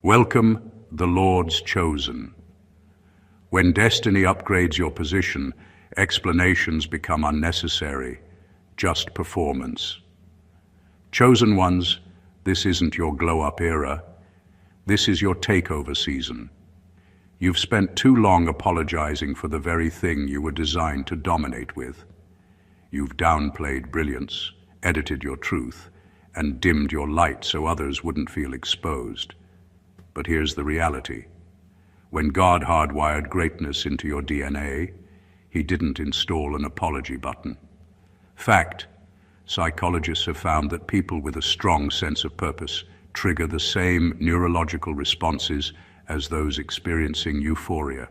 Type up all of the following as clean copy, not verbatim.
Welcome, the Lord's chosen. When destiny upgrades your position, explanations become unnecessary, just performance. Chosen ones, this isn't your glow-up era. This is your takeover season. You've spent too long apologizing for the very thing you were designed to dominate with. You've downplayed brilliance, edited your truth, and dimmed your light so others wouldn't feel exposed. But here's the reality. When God hardwired greatness into your DNA, He didn't install an apology button. Fact, psychologists have found that people with a strong sense of purpose trigger the same neurological responses as those experiencing euphoria,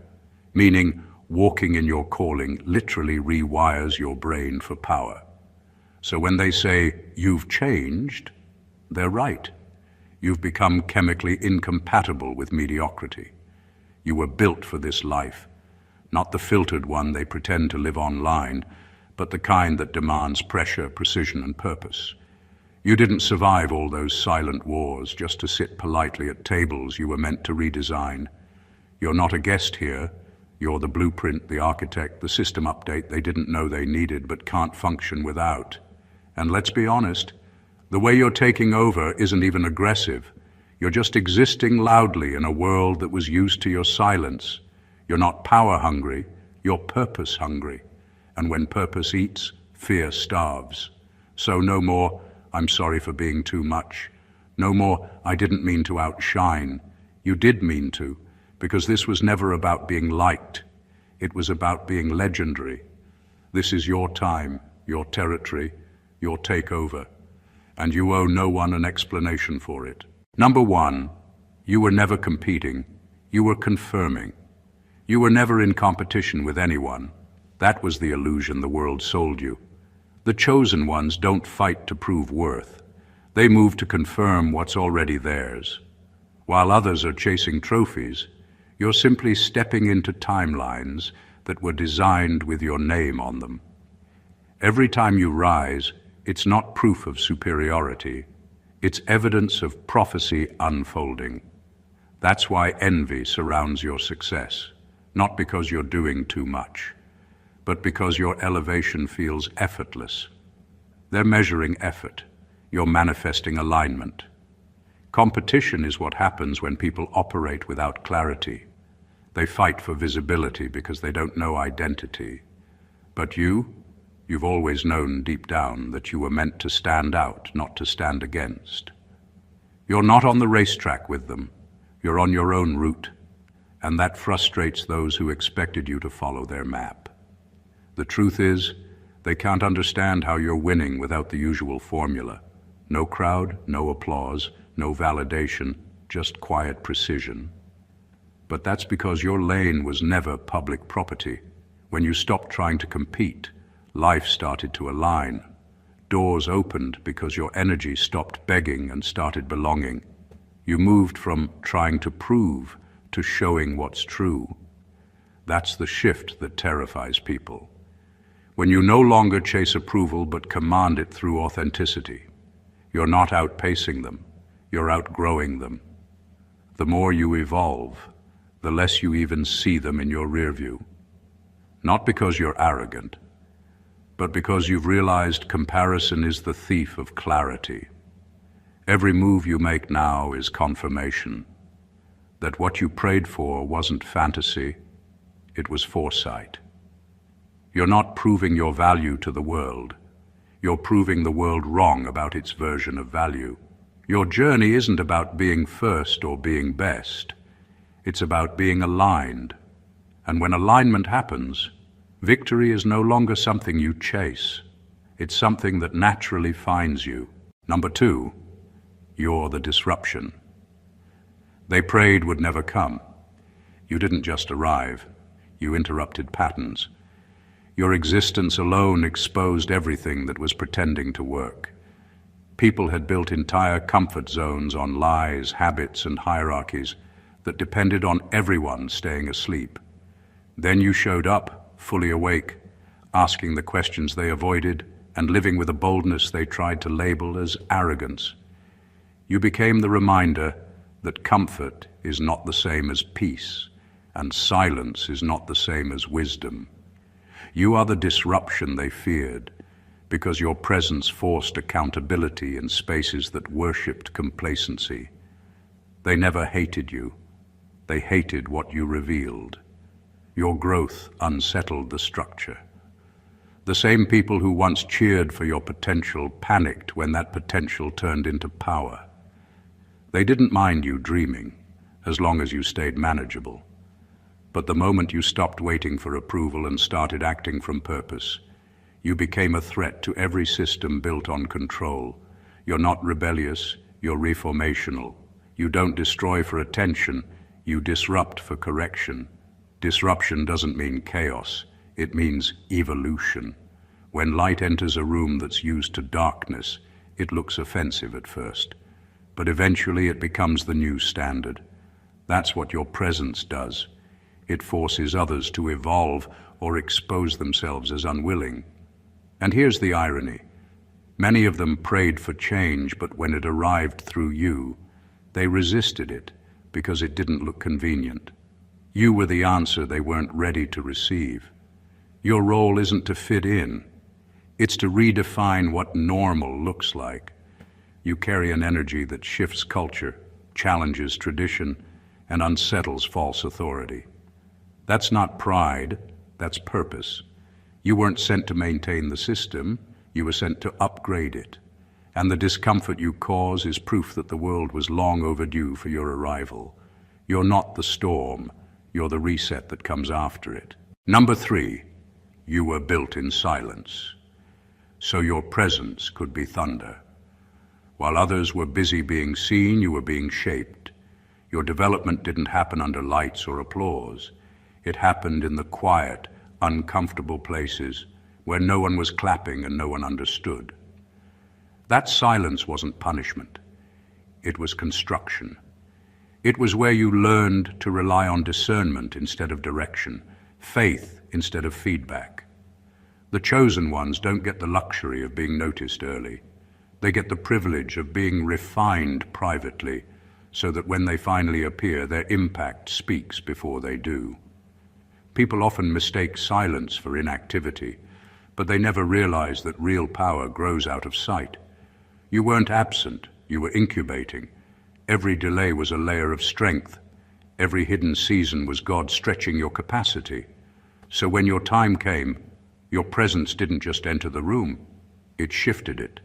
meaning walking in your calling literally rewires your brain for power. So when they say, "You've changed," they're right. You've become chemically incompatible with mediocrity. You were built for this life, not the filtered one they pretend to live online, but the kind that demands pressure, precision, and purpose. You didn't survive all those silent wars just to sit politely at tables you were meant to redesign. You're not a guest here. You're the blueprint, the architect, the system update they didn't know they needed but can't function without. And let's be honest, the way you're taking over isn't even aggressive. You're just existing loudly in a world that was used to your silence. You're not power hungry, you're purpose hungry. And when purpose eats, fear starves. So no more, "I'm sorry for being too much." No more, "I didn't mean to outshine." You did mean to, because this was never about being liked. It was about being legendary. This is your time, your territory, your takeover. And you owe no one an explanation for it. Number one, you were never competing. You were confirming. You were never in competition with anyone. That was the illusion the world sold you. The chosen ones don't fight to prove worth. They move to confirm what's already theirs. While others are chasing trophies, you're simply stepping into timelines that were designed with your name on them. Every time you rise, it's not proof of superiority. It's evidence of prophecy unfolding. That's why envy surrounds your success, not because you're doing too much, but because your elevation feels effortless. They're measuring effort. You're manifesting alignment. Competition is what happens when people operate without clarity. They fight for visibility because they don't know identity. But you've always known deep down that you were meant to stand out, not to stand against. You're not on the racetrack with them. You're on your own route, and that frustrates those who expected you to follow their map. The truth is, they can't understand how you're winning without the usual formula. No crowd, no applause, no validation, just quiet precision. But that's because your lane was never public property. When you stopped trying to compete, life started to align. Doors opened because your energy stopped begging and started belonging. You moved from trying to prove to showing what's true. That's the shift that terrifies people. When you no longer chase approval but command it through authenticity, you're not outpacing them, you're outgrowing them. The more you evolve, the less you even see them in your rear view. Not because you're arrogant, but because you've realized comparison is the thief of clarity. Every move you make now is confirmation that what you prayed for wasn't fantasy, it was foresight. You're not proving your value to the world. You're proving the world wrong about its version of value. Your journey isn't about being first or being best. It's about being aligned. And when alignment happens, victory is no longer something you chase. It's something that naturally finds you. Number two, you're the disruption. They prayed would never come. You didn't just arrive. You interrupted patterns. Your existence alone exposed everything that was pretending to work. People had built entire comfort zones on lies, habits, and hierarchies that depended on everyone staying asleep. Then you showed up, fully awake, asking the questions they avoided and living with a boldness they tried to label as arrogance. You became the reminder that comfort is not the same as peace, and silence is not the same as wisdom. You are the disruption they feared, because your presence forced accountability in spaces that worshipped complacency. They never hated you. They hated what you revealed. Your growth unsettled the structure. The same people who once cheered for your potential panicked when that potential turned into power. They didn't mind you dreaming, as long as you stayed manageable. But the moment you stopped waiting for approval and started acting from purpose, you became a threat to every system built on control. You're not rebellious, you're reformational. You don't destroy for attention, you disrupt for correction. Disruption doesn't mean chaos, it means evolution. When light enters a room that's used to darkness, it looks offensive at first, but eventually it becomes the new standard. That's what your presence does. It forces others to evolve or expose themselves as unwilling. And here's the irony. Many of them prayed for change, but when it arrived through you, they resisted it because it didn't look convenient. You were the answer they weren't ready to receive. Your role isn't to fit in. It's to redefine what normal looks like. You carry an energy that shifts culture, challenges tradition, and unsettles false authority. That's not pride, that's purpose. You weren't sent to maintain the system, you were sent to upgrade it. And the discomfort you cause is proof that the world was long overdue for your arrival. You're not the storm, you're the reset that comes after it. Number 3, you were built in silence. So your presence could be thunder. While others were busy being seen, you were being shaped. Your development didn't happen under lights or applause. It happened in the quiet, uncomfortable places where no one was clapping and no one understood. That silence wasn't punishment. It was construction. It was where you learned to rely on discernment instead of direction, faith instead of feedback. The chosen ones don't get the luxury of being noticed early. They get the privilege of being refined privately, so that when they finally appear, their impact speaks before they do. People often mistake silence for inactivity, but they never realize that real power grows out of sight. You weren't absent, you were incubating. Every delay was a layer of strength. Every hidden season was God stretching your capacity. So when your time came, your presence didn't just enter the room, it shifted it.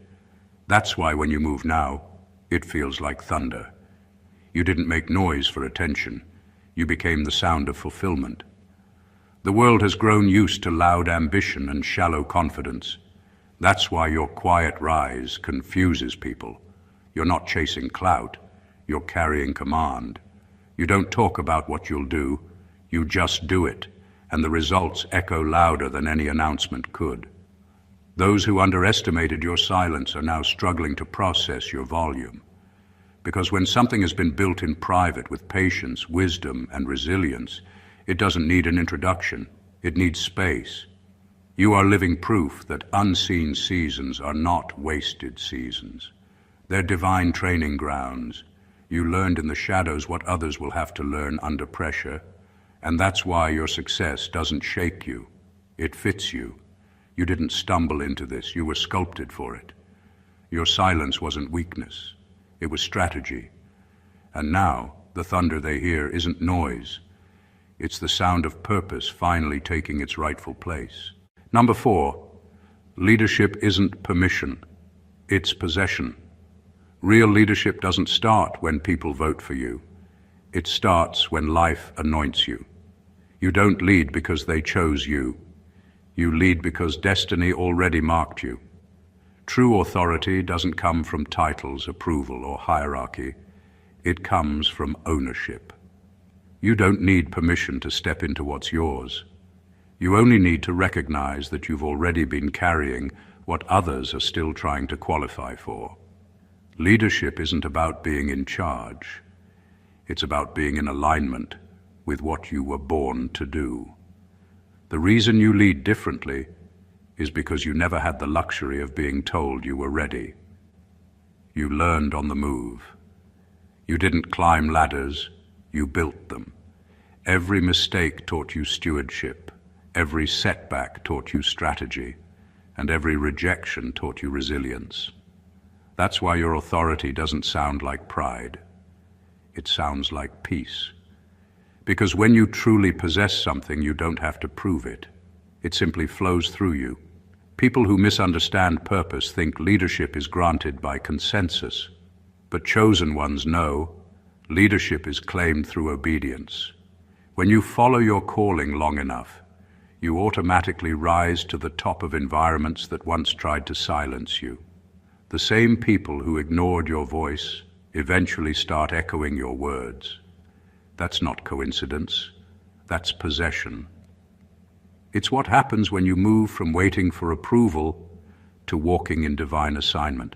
That's why when you move now, it feels like thunder. You didn't make noise for attention. You became the sound of fulfillment. The world has grown used to loud ambition and shallow confidence. That's why your quiet rise confuses people. You're not chasing clout, you're carrying command. You don't talk about what you'll do, you just do it, and the results echo louder than any announcement could. Those who underestimated your silence are now struggling to process your volume. Because when something has been built in private with patience, wisdom, and resilience, it doesn't need an introduction, it needs space. You are living proof that unseen seasons are not wasted seasons. They're divine training grounds. You learned in the shadows what others will have to learn under pressure, and that's why your success doesn't shake you. It fits you. You didn't stumble into this, you were sculpted for it. Your silence wasn't weakness, it was strategy. And now, the thunder they hear isn't noise. It's the sound of purpose finally taking its rightful place. Number 4, leadership isn't permission, it's possession. Real leadership doesn't start when people vote for you. It starts when life anoints you. You don't lead because they chose you. You lead because destiny already marked you. True authority doesn't come from titles, approval, or hierarchy. It comes from ownership. You don't need permission to step into what's yours. You only need to recognize that you've already been carrying what others are still trying to qualify for. Leadership isn't about being in charge. It's about being in alignment with what you were born to do. The reason you lead differently is because you never had the luxury of being told you were ready. You learned on the move. You didn't climb ladders, you built them. Every mistake taught you stewardship, every setback taught you strategy, and every rejection taught you resilience. That's why your authority doesn't sound like pride. It sounds like peace. Because when you truly possess something, you don't have to prove it. It simply flows through you. People who misunderstand purpose think leadership is granted by consensus. But chosen ones know leadership is claimed through obedience. When you follow your calling long enough, you automatically rise to the top of environments that once tried to silence you. The same people who ignored your voice eventually start echoing your words. That's not coincidence. That's possession. It's what happens when you move from waiting for approval to walking in divine assignment.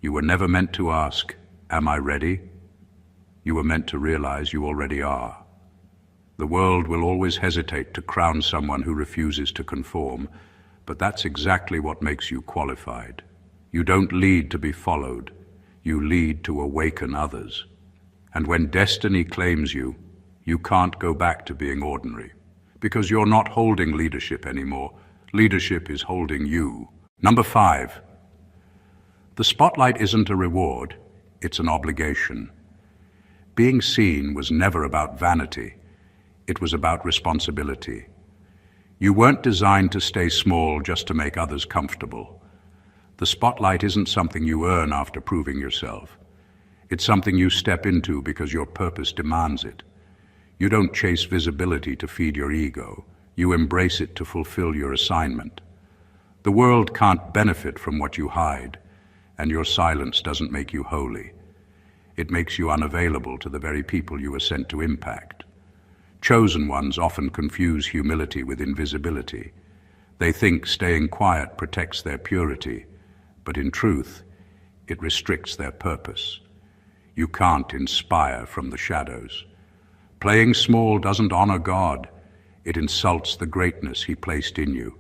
You were never meant to ask, "Am I ready?" You were meant to realize you already are. The world will always hesitate to crown someone who refuses to conform, but that's exactly what makes you qualified. You don't lead to be followed. You lead to awaken others. And when destiny claims you, you can't go back to being ordinary. Because you're not holding leadership anymore. Leadership is holding you. Number 5. The spotlight isn't a reward, it's an obligation. Being seen was never about vanity. It was about responsibility. You weren't designed to stay small just to make others comfortable. The spotlight isn't something you earn after proving yourself. It's something you step into because your purpose demands it. You don't chase visibility to feed your ego. You embrace it to fulfill your assignment. The world can't benefit from what you hide, and your silence doesn't make you holy. It makes you unavailable to the very people you were sent to impact. Chosen ones often confuse humility with invisibility. They think staying quiet protects their purity, but in truth, it restricts their purpose. You can't inspire from the shadows. Playing small doesn't honor God. It insults the greatness He placed in you.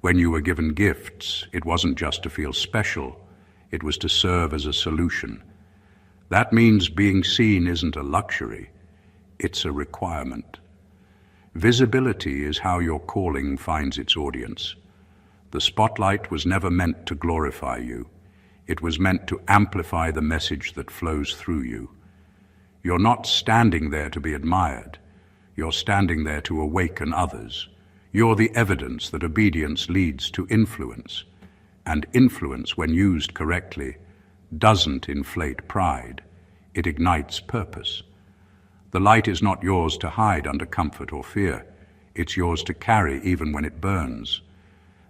When you were given gifts, it wasn't just to feel special. It was to serve as a solution. That means being seen isn't a luxury. It's a requirement. Visibility is how your calling finds its audience. The spotlight was never meant to glorify you. It was meant to amplify the message that flows through you. You're not standing there to be admired. You're standing there to awaken others. You're the evidence that obedience leads to influence. And influence, when used correctly, doesn't inflate pride. It ignites purpose. The light is not yours to hide under comfort or fear. It's yours to carry even when it burns.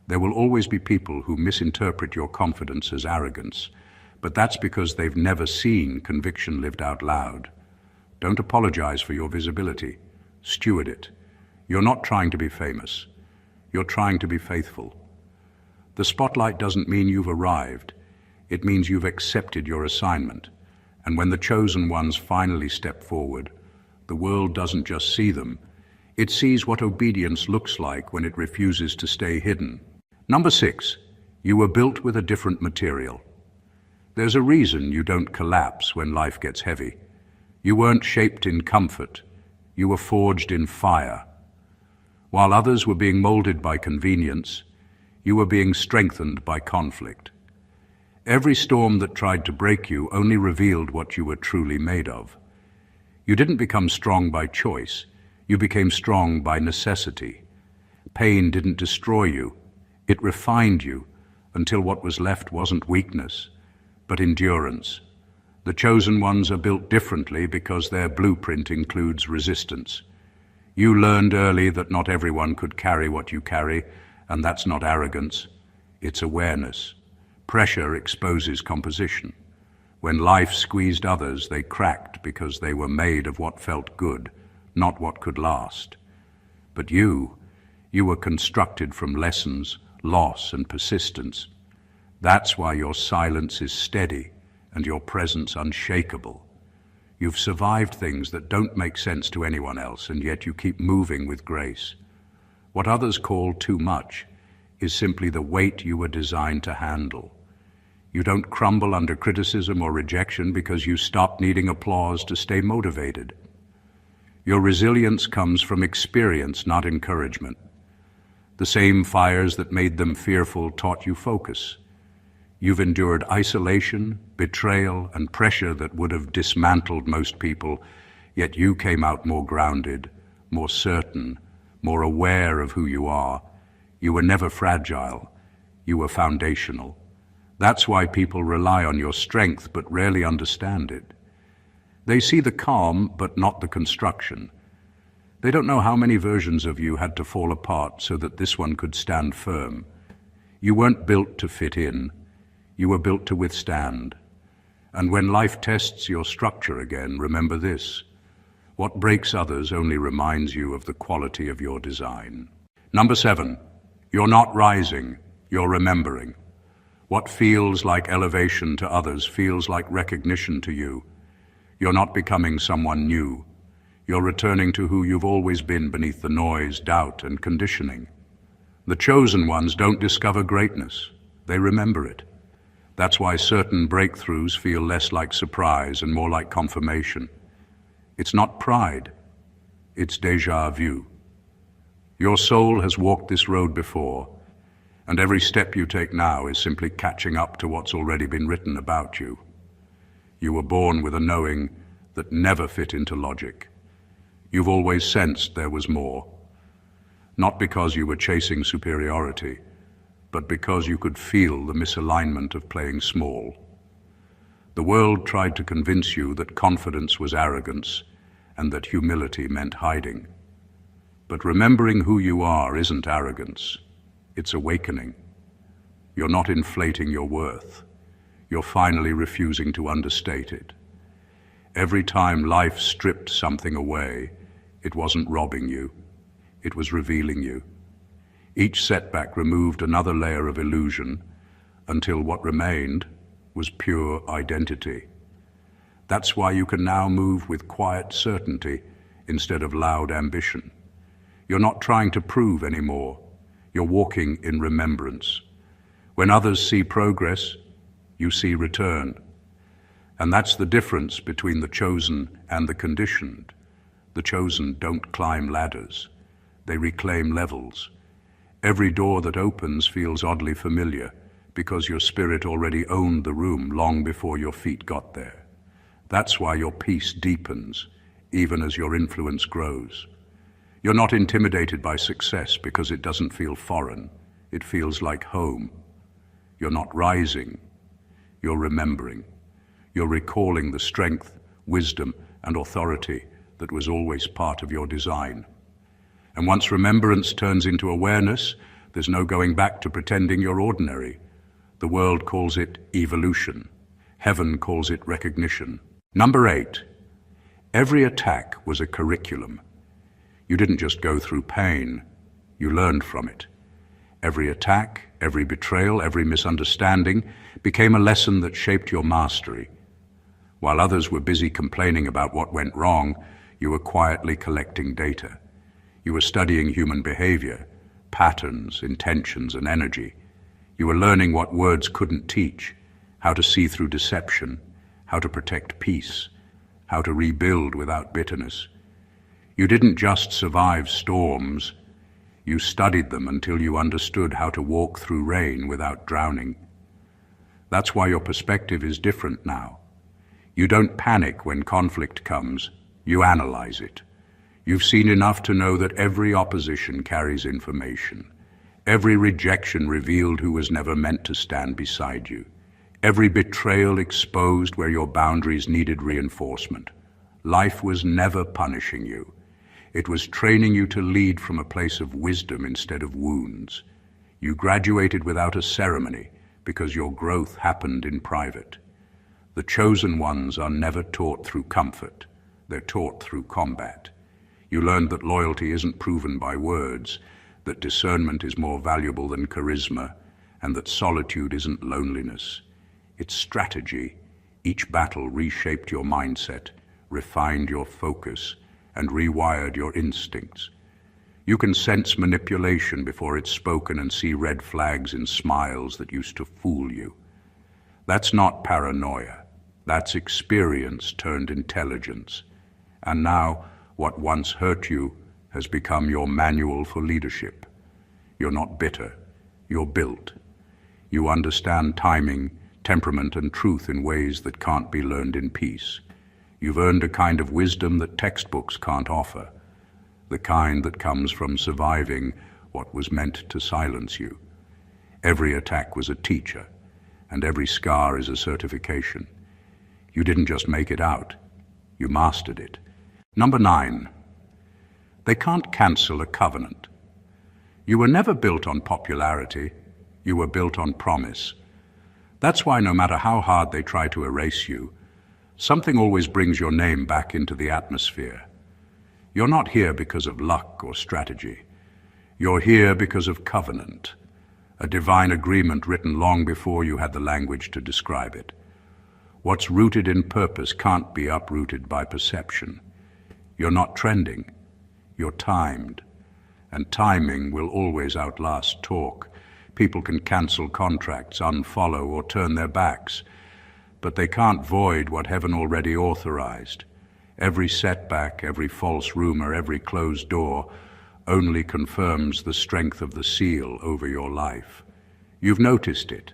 There will always be people who misinterpret your confidence as arrogance, but that's because they've never seen conviction lived out loud. Don't apologize for your visibility. Steward it. You're not trying to be famous. You're trying to be faithful. The spotlight doesn't mean you've arrived. It means you've accepted your assignment. And when the chosen ones finally step forward, the world doesn't just see them. It sees what obedience looks like when it refuses to stay hidden. Number 6, you were built with a different material. There's a reason you don't collapse when life gets heavy. You weren't shaped in comfort. You were forged in fire. While others were being molded by convenience, you were being strengthened by conflict. Every storm that tried to break you only revealed what you were truly made of. You didn't become strong by choice. You became strong by necessity. Pain didn't destroy you. It refined you until what was left wasn't weakness, but endurance. The chosen ones are built differently because their blueprint includes resistance. You learned early that not everyone could carry what you carry, and that's not arrogance. It's awareness. Pressure exposes composition. When life squeezed others, they cracked because they were made of what felt good, not what could last. But you were constructed from lessons, loss, and persistence. That's why your silence is steady and your presence unshakable. You've survived things that don't make sense to anyone else, and yet you keep moving with grace. What others call too much is simply the weight you were designed to handle. You don't crumble under criticism or rejection because you stop needing applause to stay motivated. Your resilience comes from experience, not encouragement. The same fires that made them fearful taught you focus. You've endured isolation, betrayal, and pressure that would have dismantled most people, yet you came out more grounded, more certain, more aware of who you are. You were never fragile. You were foundational. That's why people rely on your strength but rarely understand it. They see the calm but not the construction. They don't know how many versions of you had to fall apart so that this one could stand firm. You weren't built to fit in. You were built to withstand. And when life tests your structure again, remember this: what breaks others only reminds you of the quality of your design. Number 7, you're not rising, you're remembering. What feels like elevation to others feels like recognition to you. You're not becoming someone new. You're returning to who you've always been beneath the noise, doubt, and conditioning. The chosen ones don't discover greatness. They remember it. That's why certain breakthroughs feel less like surprise and more like confirmation. It's not pride. It's déjà vu. Your soul has walked this road before, and every step you take now is simply catching up to what's already been written about you. You were born with a knowing that never fit into logic. You've always sensed there was more, not because you were chasing superiority, but because you could feel the misalignment of playing small. The world tried to convince you that confidence was arrogance and that humility meant hiding. But remembering who you are isn't arrogance. It's awakening. You're not inflating your worth. You're finally refusing to understate it. Every time life stripped something away, it wasn't robbing you. It was revealing you. Each setback removed another layer of illusion until what remained was pure identity. That's why you can now move with quiet certainty instead of loud ambition. You're not trying to prove anymore. You're walking in remembrance. When others see progress, you see return. And that's the difference between the chosen and the conditioned. The chosen don't climb ladders. They reclaim levels. Every door that opens feels oddly familiar because your spirit already owned the room long before your feet got there. That's why your peace deepens, even as your influence grows. You're not intimidated by success because it doesn't feel foreign. It feels like home. You're not rising. You're remembering. You're recalling the strength, wisdom, and authority that was always part of your design. And once remembrance turns into awareness, there's no going back to pretending you're ordinary. The world calls it evolution. Heaven calls it recognition. Number 8, every attack was a curriculum. You didn't just go through pain, you learned from it. Every attack, every betrayal, every misunderstanding became a lesson that shaped your mastery. While others were busy complaining about what went wrong, you were quietly collecting data. You were studying human behavior, patterns, intentions, and energy. You were learning what words couldn't teach, how to see through deception, how to protect peace, how to rebuild without bitterness. You didn't just survive storms, you studied them until you understood how to walk through rain without drowning. That's why your perspective is different now. You don't panic when conflict comes, you analyze it. You've seen enough to know that every opposition carries information. Every rejection revealed who was never meant to stand beside you. Every betrayal exposed where your boundaries needed reinforcement. Life was never punishing you. It was training you to lead from a place of wisdom instead of wounds. You graduated without a ceremony because your growth happened in private. The chosen ones are never taught through comfort. They're taught through combat. You learned that loyalty isn't proven by words, that discernment is more valuable than charisma, and that solitude isn't loneliness. It's strategy. Each battle reshaped your mindset, refined your focus, and rewired your instincts. You can sense manipulation before it's spoken and see red flags in smiles that used to fool you. That's not paranoia. That's experience turned intelligence. And now, what once hurt you has become your manual for leadership. You're not bitter. You're built. You understand timing, temperament, and truth in ways that can't be learned in peace. You've earned a kind of wisdom that textbooks can't offer, the kind that comes from surviving what was meant to silence you. Every attack was a teacher, and every scar is a certification. You didn't just make it out, you mastered it. Number 9, they can't cancel a covenant. You were never built on popularity, you were built on promise. That's why no matter how hard they try to erase you, something always brings your name back into the atmosphere. You're not here because of luck or strategy. You're here because of covenant, a divine agreement written long before you had the language to describe it. What's rooted in purpose can't be uprooted by perception. You're not trending, you're timed, and timing will always outlast talk. People can cancel contracts, unfollow, or turn their backs, but they can't void what heaven already authorized. Every setback, every false rumor, every closed door only confirms the strength of the seal over your life. You've noticed it,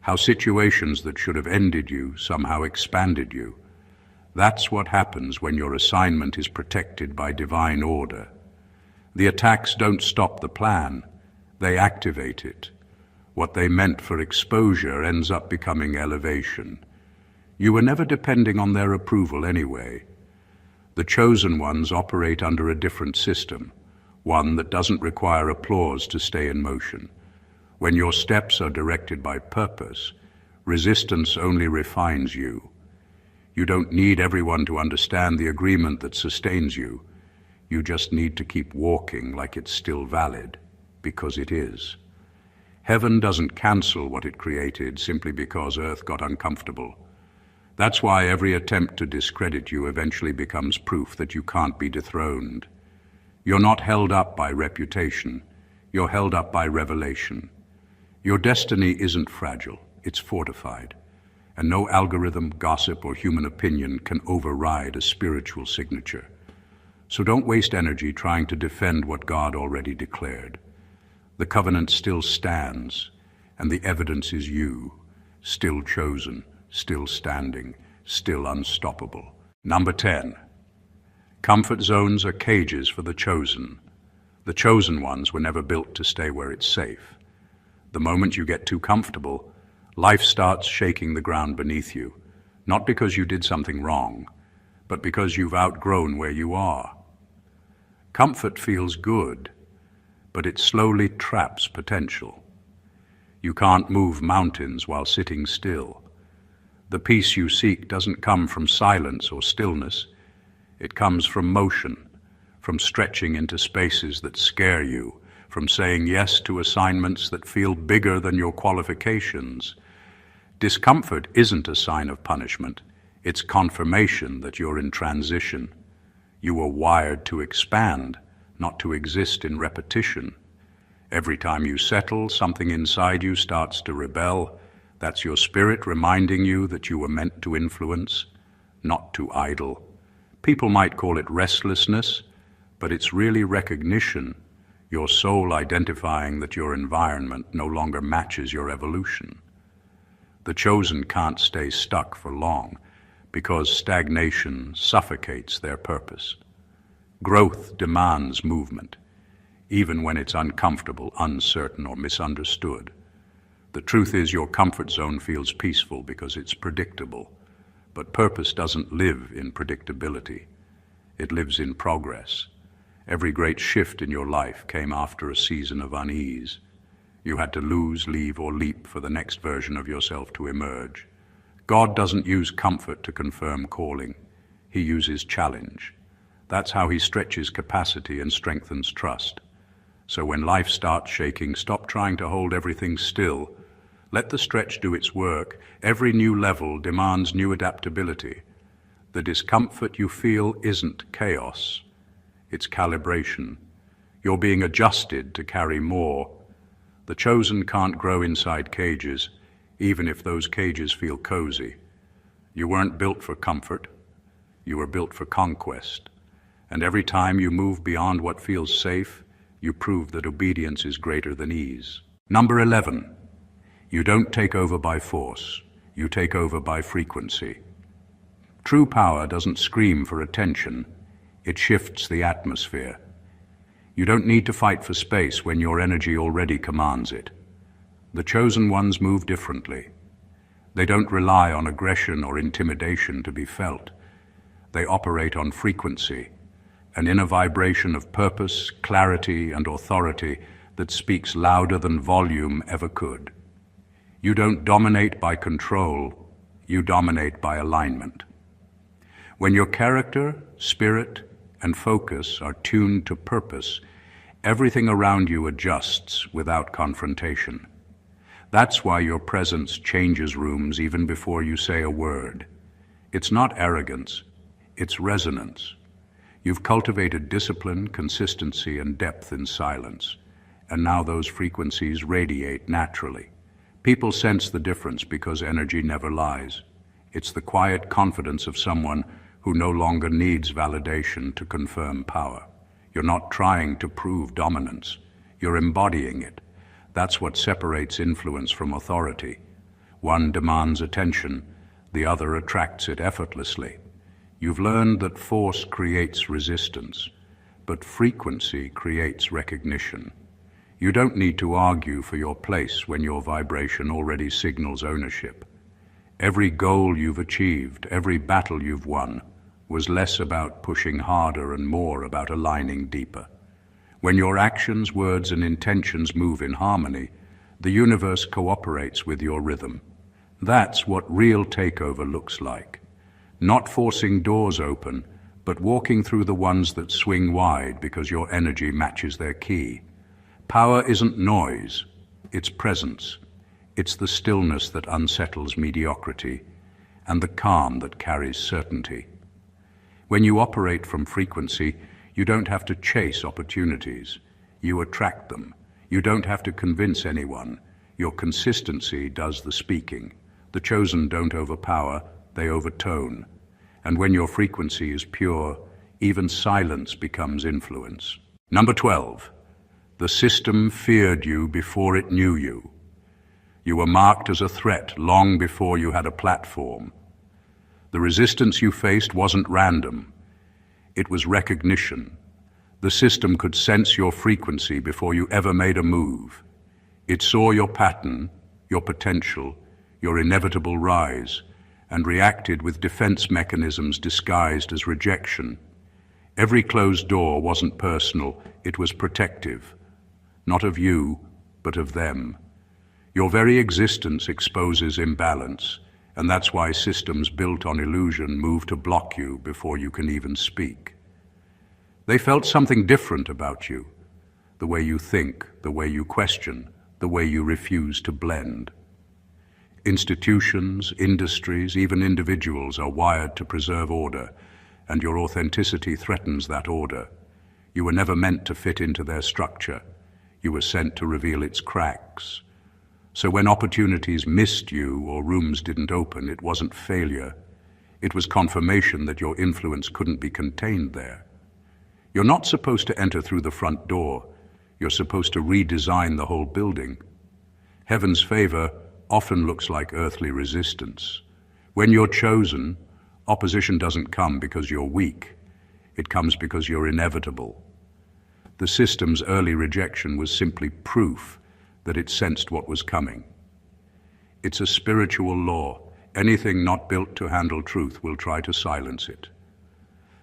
how situations that should have ended you somehow expanded you. That's what happens when your assignment is protected by divine order. The attacks don't stop the plan, they activate it. What they meant for exposure ends up becoming elevation. You were never depending on their approval anyway. The chosen ones operate under a different system, one that doesn't require applause to stay in motion. When your steps are directed by purpose, resistance only refines you. You don't need everyone to understand the agreement that sustains you. You just need to keep walking like it's still valid, because it is. Heaven doesn't cancel what it created simply because earth got uncomfortable. That's why every attempt to discredit you eventually becomes proof that you can't be dethroned. You're not held up by reputation. You're held up by revelation. Your destiny isn't fragile, it's fortified. And no algorithm, gossip, or human opinion can override a spiritual signature. So don't waste energy trying to defend what God already declared. The covenant still stands, and the evidence is you, still chosen, still standing, still unstoppable. Number 10. Comfort zones are cages for the chosen. The chosen ones were never built to stay where it's safe. The moment you get too comfortable, life starts shaking the ground beneath you, not because you did something wrong, but because you've outgrown where you are. Comfort feels good, but it slowly traps potential. You can't move mountains while sitting still. The peace you seek doesn't come from silence or stillness. It comes from motion, from stretching into spaces that scare you, from saying yes to assignments that feel bigger than your qualifications. Discomfort isn't a sign of punishment. It's confirmation that you're in transition. You were wired to expand, not to exist in repetition. Every time you settle, something inside you starts to rebel. That's your spirit reminding you that you were meant to influence, not to idle. People might call it restlessness, but it's really recognition, your soul identifying that your environment no longer matches your evolution. The chosen can't stay stuck for long, because stagnation suffocates their purpose. Growth demands movement, even when it's uncomfortable, uncertain, or misunderstood. The truth is your comfort zone feels peaceful because it's predictable, but purpose doesn't live in predictability. It lives in progress. Every great shift in your life came after a season of unease. You had to lose, leave, or leap for the next version of yourself to emerge. God doesn't use comfort to confirm calling. He uses challenge. That's how he stretches capacity and strengthens trust. So when life starts shaking, stop trying to hold everything still. Let the stretch do its work. Every new level demands new adaptability. The discomfort you feel isn't chaos. It's calibration. You're being adjusted to carry more. The chosen can't grow inside cages. even if those cages feel cozy. You weren't built for comfort. You were built for conquest. And every time you move beyond what feels safe, you prove that obedience is greater than ease. Number 11. You don't take over by force. You take over by frequency. True power doesn't scream for attention. It shifts the atmosphere. You don't need to fight for space when your energy already commands it. The chosen ones move differently. They don't rely on aggression or intimidation to be felt. They operate on frequency, an inner vibration of purpose, clarity, and authority that speaks louder than volume ever could. You don't dominate by control, you dominate by alignment. When your character, spirit, and focus are tuned to purpose, everything around you adjusts without confrontation. That's why your presence changes rooms even before you say a word. It's not arrogance, it's resonance. You've cultivated discipline, consistency, and depth in silence, and now those frequencies radiate naturally. People sense the difference because energy never lies. It's the quiet confidence of someone who no longer needs validation to confirm power. You're not trying to prove dominance. You're embodying it. That's what separates influence from authority. One demands attention, the other attracts it effortlessly. You've learned that force creates resistance, but frequency creates recognition. You don't need to argue for your place when your vibration already signals ownership. Every goal you've achieved, every battle you've won, was less about pushing harder and more about aligning deeper. When your actions, words, and intentions move in harmony, the universe cooperates with your rhythm. That's what real takeover looks like. Not forcing doors open, but walking through the ones that swing wide because your energy matches their key. Power isn't noise, it's presence. It's the stillness that unsettles mediocrity and the calm that carries certainty. When you operate from frequency, you don't have to chase opportunities. You attract them. You don't have to convince anyone. Your consistency does the speaking. The chosen don't overpower, they overtone. And when your frequency is pure, even silence becomes influence. Number 12. The system feared you before it knew you. You were marked as a threat long before you had a platform. The resistance you faced wasn't random. It was recognition. The system could sense your frequency before you ever made a move. It saw your pattern, your potential, your inevitable rise, and reacted with defense mechanisms disguised as rejection. Every closed door wasn't personal, it was protective. Not of you, but of them. Your very existence exposes imbalance, and that's why systems built on illusion move to block you before you can even speak. They felt something different about you, the way you think, the way you question, the way you refuse to blend. Institutions, industries, even individuals are wired to preserve order, and your authenticity threatens that order. You were never meant to fit into their structure. You were sent to reveal its cracks. So when opportunities missed you or rooms didn't open, it wasn't failure. It was confirmation that your influence couldn't be contained there. You're not supposed to enter through the front door. You're supposed to redesign the whole building. Heaven's favor often looks like earthly resistance. When you're chosen, opposition doesn't come because you're weak. It comes because you're inevitable. The system's early rejection was simply proof that it sensed what was coming. It's a spiritual law. Anything not built to handle truth will try to silence it.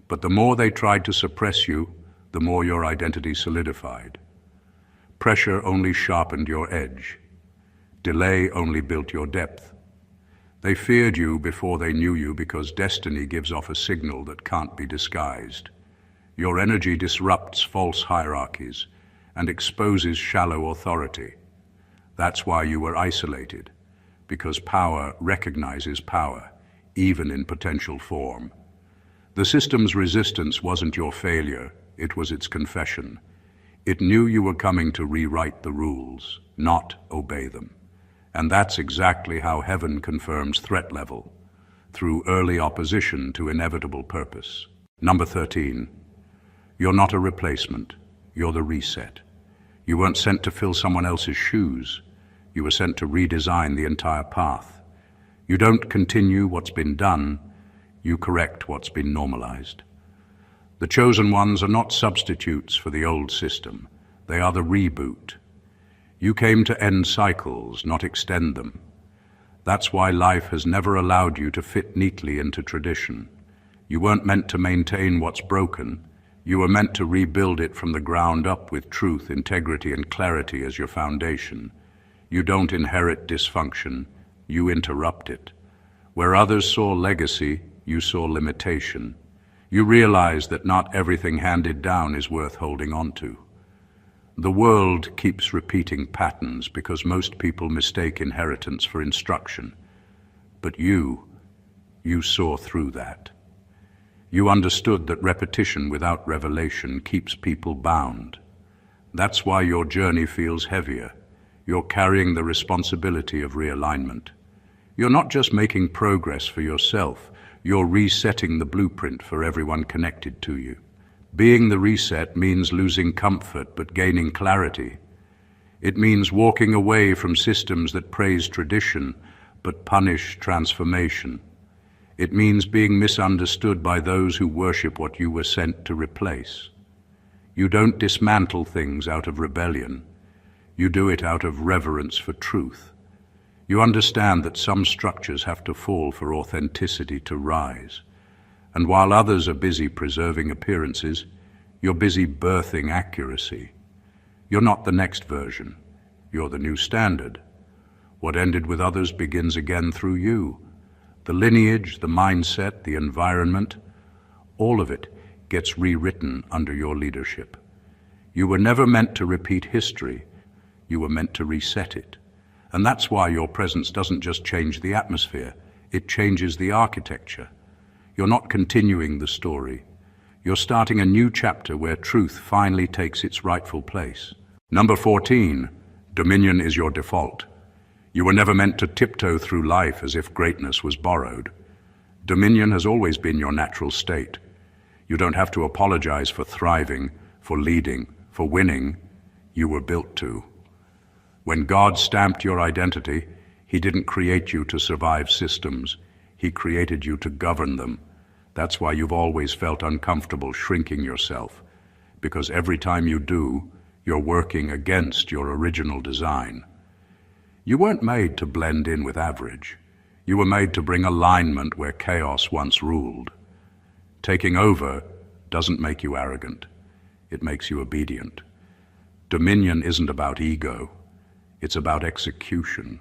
But the more they tried to suppress you, the more your identity solidified. Pressure only sharpened your edge. Delay only built your depth. They feared you before they knew you because destiny gives off a signal that can't be disguised. Your energy disrupts false hierarchies and exposes shallow authority. That's why you were isolated, because power recognizes power, even in potential form. The system's resistance wasn't your failure, it was its confession. It knew you were coming to rewrite the rules, not obey them. And that's exactly how heaven confirms threat level, through early opposition to inevitable purpose. Number 13. You're not a replacement. You're the reset. You weren't sent to fill someone else's shoes. You were sent to redesign the entire path. You don't continue what's been done. You correct what's been normalized. The chosen ones are not substitutes for the old system. They are the reboot. You came to end cycles, not extend them. That's why life has never allowed you to fit neatly into tradition. You weren't meant to maintain what's broken. You were meant to rebuild it from the ground up with truth, integrity, and clarity as your foundation. You don't inherit dysfunction. You interrupt it. Where others saw legacy, you saw limitation. You realize that not everything handed down is worth holding on to. The world keeps repeating patterns because most people mistake inheritance for instruction. But you saw through that. You understood that repetition without revelation keeps people bound. That's why your journey feels heavier. You're carrying the responsibility of realignment. You're not just making progress for yourself, you're resetting the blueprint for everyone connected to you. Being the reset means losing comfort but gaining clarity. It means walking away from systems that praise tradition but punish transformation. It means being misunderstood by those who worship what you were sent to replace. You don't dismantle things out of rebellion. You do it out of reverence for truth. You understand that some structures have to fall for authenticity to rise. And while others are busy preserving appearances, you're busy birthing accuracy. You're not the next version. You're the new standard. What ended with others begins again through you. The lineage, the mindset, the environment, all of it gets rewritten under your leadership. You were never meant to repeat history. You were meant to reset it. And that's why your presence doesn't just change the atmosphere, it changes the architecture. You're not continuing the story. You're starting a new chapter where truth finally takes its rightful place. Number 14, dominion is your default. You were never meant to tiptoe through life as if greatness was borrowed. Dominion has always been your natural state. You don't have to apologize for thriving, for leading, for winning. You were built to. When God stamped your identity, He didn't create you to survive systems. He created you to govern them. That's why you've always felt uncomfortable shrinking yourself, because every time you do, you're working against your original design. You weren't made to blend in with average. You were made to bring alignment where chaos once ruled. Taking over doesn't make you arrogant. It makes you obedient. Dominion isn't about ego. It's about execution.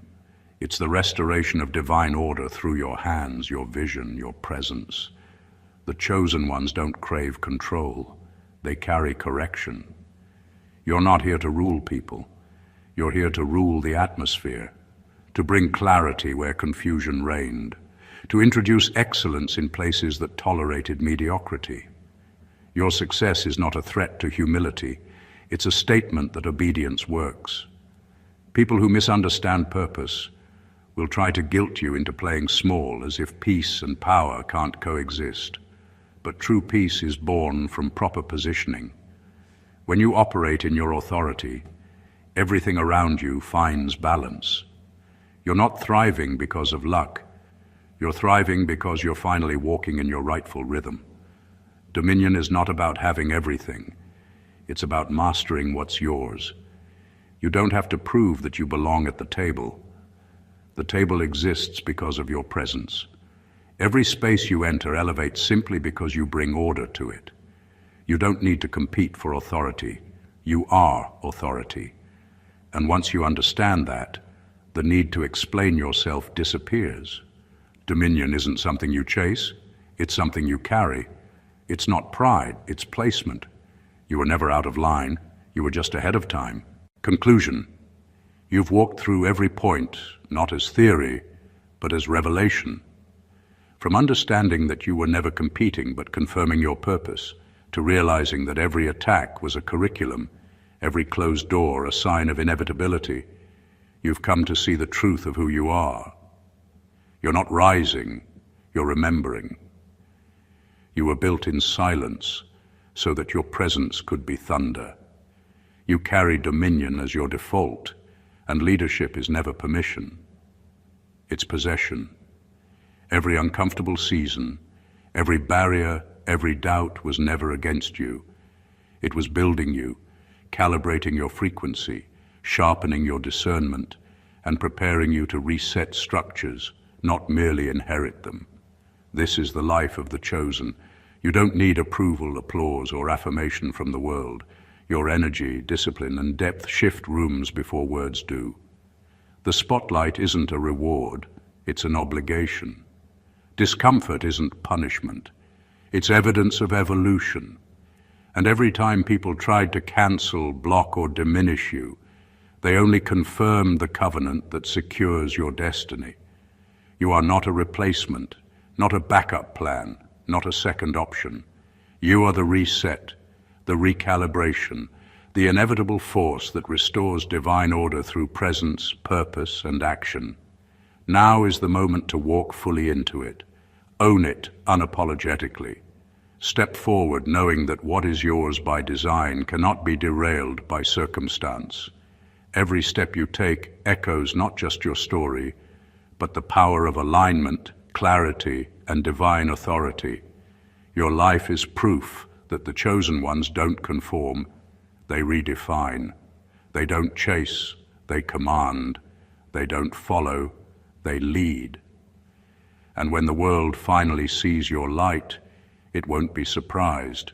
It's the restoration of divine order through your hands, your vision, your presence. The chosen ones don't crave control. They carry correction. You're not here to rule people. You're here to rule the atmosphere, to bring clarity where confusion reigned, to introduce excellence in places that tolerated mediocrity. Your success is not a threat to humility. It's a statement that obedience works. People who misunderstand purpose will try to guilt you into playing small as if peace and power can't coexist. But true peace is born from proper positioning. When you operate in your authority, everything around you finds balance. You're not thriving because of luck. You're thriving because you're finally walking in your rightful rhythm. Dominion is not about having everything. It's about mastering what's yours. You don't have to prove that you belong at the table. The table exists because of your presence. Every space you enter elevates simply because you bring order to it. You don't need to compete for authority. You are authority. And once you understand that, the need to explain yourself disappears. Dominion isn't something you chase, it's something you carry. It's not pride, it's placement. You were never out of line, you were just ahead of time. Conclusion. You've walked through every point, not as theory, but as revelation. From understanding that you were never competing but confirming your purpose, to realizing that every attack was a curriculum, every closed door a sign of inevitability, You've come to see the truth of who you are. You're not rising, you're remembering. You were built in silence so that your presence could be thunder. You carry dominion as your default, and leadership is never permission. It's possession. Every uncomfortable season, every barrier, every doubt was never against you. It was building you, calibrating your frequency, sharpening your discernment, and preparing you to reset structures, not merely inherit them. This is the life of the chosen. You don't need approval, applause, or affirmation from the world. Your energy, discipline, and depth shift rooms before words do. The spotlight isn't a reward, it's an obligation. Discomfort isn't punishment, it's evidence of evolution. And every time people tried to cancel, block, or diminish you, they only confirmed the covenant that secures your destiny. You are not a replacement, not a backup plan, not a second option. You are the reset, the recalibration, the inevitable force that restores divine order through presence, purpose, and action. Now is the moment to walk fully into it. Own it unapologetically. Step forward knowing that what is yours by design cannot be derailed by circumstance. Every step you take echoes not just your story, but the power of alignment, clarity, and divine authority. Your life is proof that the chosen ones don't conform, they redefine. They don't chase, they command. They don't follow, they lead. And when the world finally sees your light, it won't be surprised.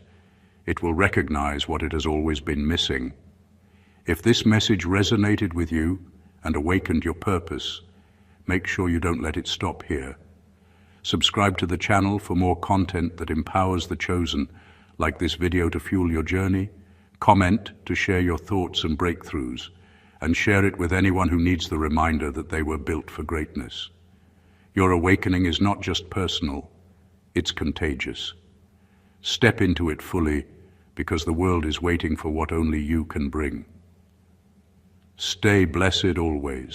It will recognize what it has always been missing. If this message resonated with you and awakened your purpose, make sure you don't let it stop here. Subscribe to the channel for more content that empowers the chosen, like this video to fuel your journey. Comment to share your thoughts and breakthroughs, and share it with anyone who needs the reminder that they were built for greatness. Your awakening is not just personal, it's contagious. Step into it fully, because the world is waiting for what only you can bring. Stay blessed always.